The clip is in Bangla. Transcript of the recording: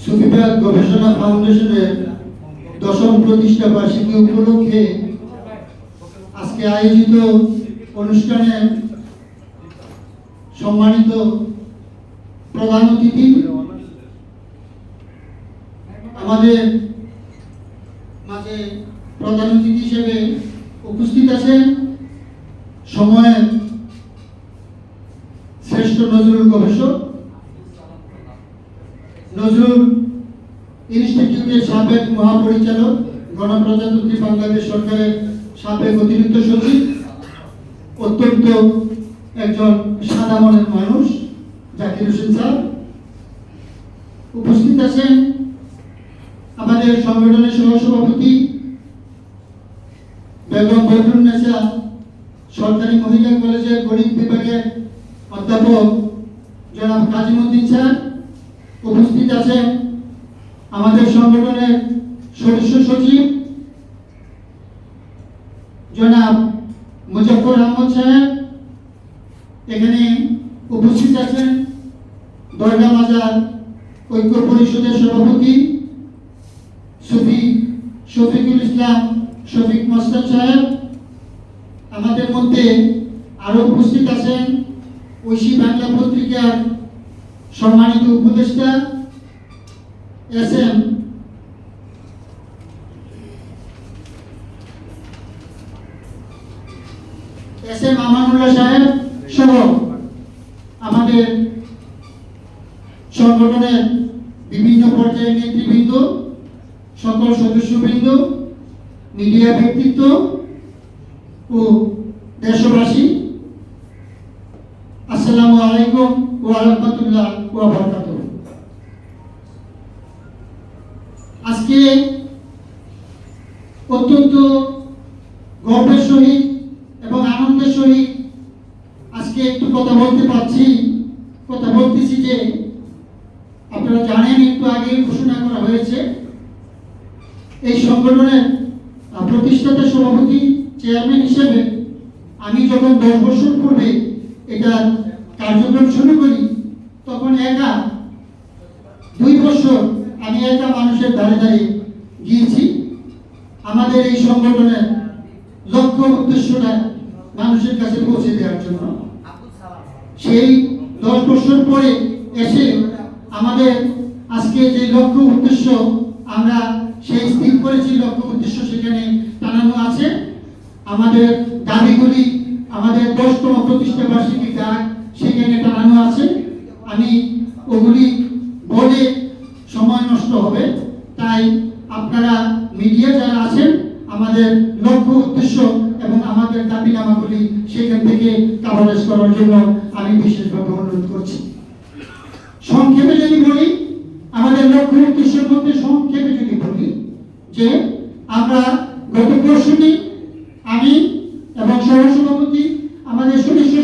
সুফিবাদ গবেষণা ফাউন্ডেশনের 10ম প্রতিষ্ঠা বার্ষিকী উপলক্ষে আজকে আয়োজিত অনুষ্ঠানে সম্মানিত প্রধান অতিথি আমাদের মাঝে প্রধান অতিথি হিসেবে উপস্থিত আছেন সময়ের শ্রেষ্ঠ নজরুল গবেষক, নজরুল ইনস্টিটিউটের সাবেক মহাপরিচালক, গণপ্রজাতন্ত্রী বাংলাদেশ সরকারের সাবেক অতিরিক্ত সচিব, অত্যন্ত একজন সাদা মনের মানুষ জাকির হোসেন স্যার। উপস্থিত আছেন আমাদের সংগঠনের সহসভাপতি বেগম বদরুন্নেসা, সরকারি মহিলা কলেজের গণিত বিভাগের অধ্যাপক জনাব কাজিমউদ্দিন স্যার। উপস্থিত আছেন আমাদের সংগঠনের সদস্য সচিব জনাব মুজফর আহমদ সাহেব। এখানে উপস্থিত আছেন দরগা মাজার ঐক্য পরিষদের সভাপতি শফিকুল ইসলাম শফিক মস্তান সাহেব। আমাদের মধ্যে আরো উপস্থিত আছেন ঐশী বাংলা পত্রিকার সম্মানিত উপদেষ্টা এস এম আমানুল্লাহ সাহেব সহ আমাদের সংগঠনের বিভিন্ন পর্যায়ের নেতৃবৃন্দ, সকল সদস্যবৃন্দ, মিডিয়া ব্যক্তিত্ব ও দেশবাসী, আসসালামু আলাইকুম ওয়া রাহমাতুল্লাহ ওয়া বারাকাতুহু। আজকে অত্যন্ত গর্বের সহিত এবং আনন্দের সহিত আজকে একটু কথা বলতেছি যে আপনারা জানেন একটু আগে ঘোষণা করা হয়েছে এই সংগঠনের প্রতিষ্ঠাতা সভাপতি চেয়ারম্যান হিসেবে আমি যখন 10 বছর পূর্বে এটা কার্যক্রম শুরু করি তখন একা 2 বছর আমি একা মানুষের ধারে ধারে গিয়েছি আমাদের এই সংগঠনের লক্ষ্য উদ্দেশ্যটা মানুষের কাছে পৌঁছে দেওয়ার জন্য। সেই 10 বছর পরে এসে আমাদের আজকে যে লক্ষ্য উদ্দেশ্য আমরা সেই স্থির করেছি, লক্ষ্য উদ্দেশ্য সেখানে টানানো আছে। আমাদের দাবিগুলি আমাদের 10তম প্রতিষ্ঠা বার্ষিকী ডাক সেখানে টানানো আছে। আমি ওগুলি বলে সময় নষ্ট হবে, তাই আপনারা মিডিয়া যারা আছেন আমাদের লক্ষ্য উদ্দেশ্য এবং আমাদের দাবিনামাগুলি সেখান থেকে কভারেজ করার জন্য আমি বিশেষভাবে অনুরোধ করছি। সংক্ষেপে যদি বলি, আমাদের লক্ষ্য উদ্দেশ্যের মধ্যে সংক্ষেপে যদি বলি যে আমরা গত পরশুদিন আমি এবং সহসভাপতি